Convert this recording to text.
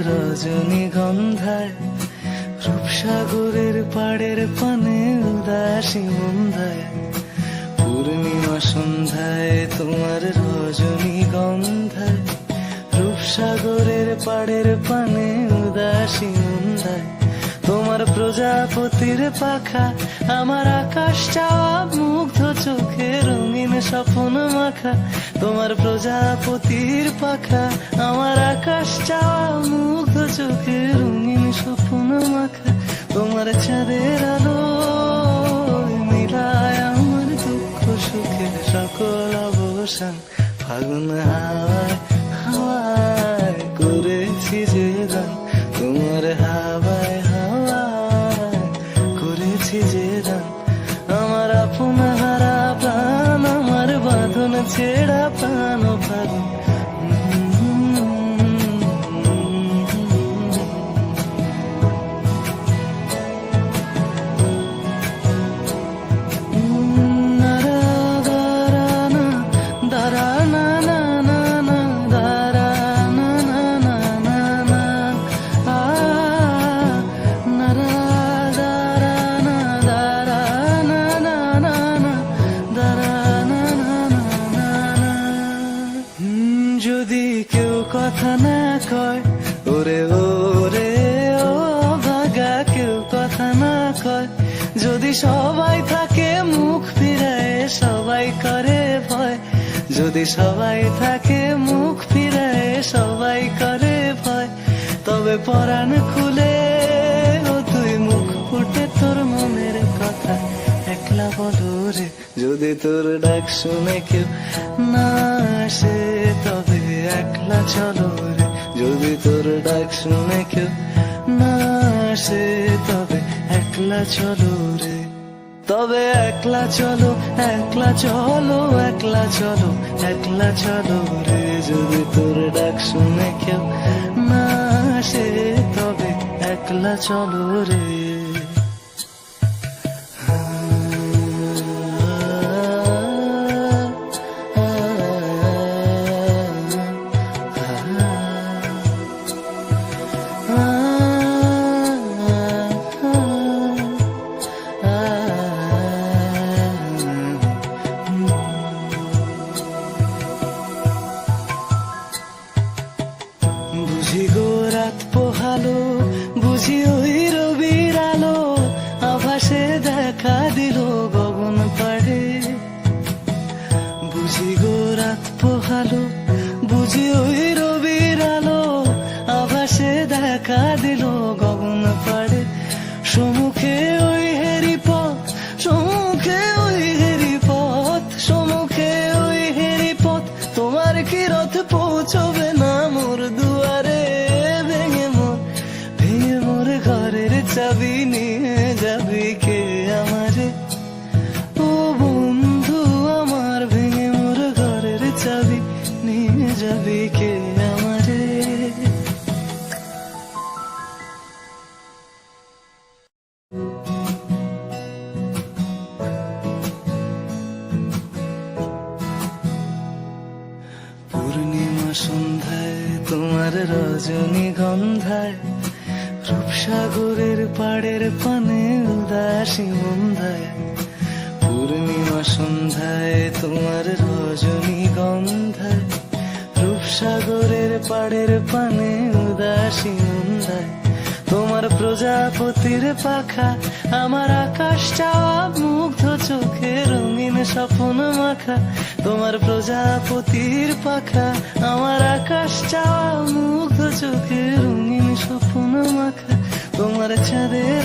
রজনীগন্ধায়, রূপসাগরের পাড়ের পানে উদাসী মন্দায়, পূর্ণিমা সন্ধ্যায় তোমার রজনীগন্ধায়, রূপসাগরের পাড়ের পানে উদাসী মন্দায়, তোমার প্রজাপতির পাখা আমার আকাশ চাওয়া মুগ্ধ চোখে রঙিন স্বপ্ন মাখা, তোমার প্রজাপতির পাখা আমার আকাশ চাওয়া মুগ্ধ চোখে রঙিন স্বপ্ন মাখা, তোমার চাঁদের আলো মিলায় আমার দুঃখ সুখের সকল অবসান, ফাগুন হাওয়ায় হাওয়ায় করেছি যে গান, তোমার হাওয়ায় হাওয়ায় করেছি যে গান, আমার আপন হারা প্রাণ আমার বাঁধন ছেড়া প্রাণ ফাগুন। যদি কেউ কথা না কয় ওরে ওরে ও ভাগা, কেউ কথা না কয়, যদি সবাই থাকে মুখ ফিরায় সবাই করে ভয়, যদি সবাই থাকে মুখ ফিরায় সবাই করে ভয়, তবে পরাণ খুলে ও তুই মুখ ফুটে তোর মনের কথা একলা বলো রে, যদি তোর ডাক শুনে কেউ না আসে তবে একলা চলো রে, যদি তোর ডাক শুনে কেউ না আসে তবে একলা চলো রে, তবে একলা চলো একলা চলো একলা চলো একলা চলো রে, যদি তোর ডাক শুনে কেউ না আসে তবে একলা চলো রে। বুঝি গো রাত পোহালো, বুঝি ওই রবির আলো আভাসে দেখা দিল গগন পাড়ে, বুঝি গো রাত পোহালো, বুঝি ওই রবির আলো আভাসে দেখা দিল গগন পাড়ে, সম্মুখে ওই হেরি পথ, সম্মুখে ওই হেরি পথ, সম্মুখে ওই হেরি পথ, তোমার কি রথ পৌঁছবে না মোর দুয়ারে, ভেঙে মোর ঘরের চাবি নিয়ে যাবি কে আমারে, ও বন্ধু আমার ভেঙে মোর ঘরের চাবি নিয়ে যাবি কে আমারে। পূর্ণিমা সন্ধ্যায় তোমার রজনীগন্ধায়, রূপসাগরের পাড়ের পানে উদাসী মন্দায়, পূর্ণিমা সন্ধ্যায় তোমার রজনীগন্ধায়, রূপসাগরের পাড়ের পানে উদাসী মন্দায়, তোমার প্রজাপতির পাখা আমার আকাশ চাওয়া মুগ্ধ চোখে রঙিন স্বপ্ন মাখা, তোমার প্রজাপতির পাখা আমার আকাশ চাওয়া মুগ্ধ চোখে রঙিন স্বপ্ন মাখা, তোমার চাঁদের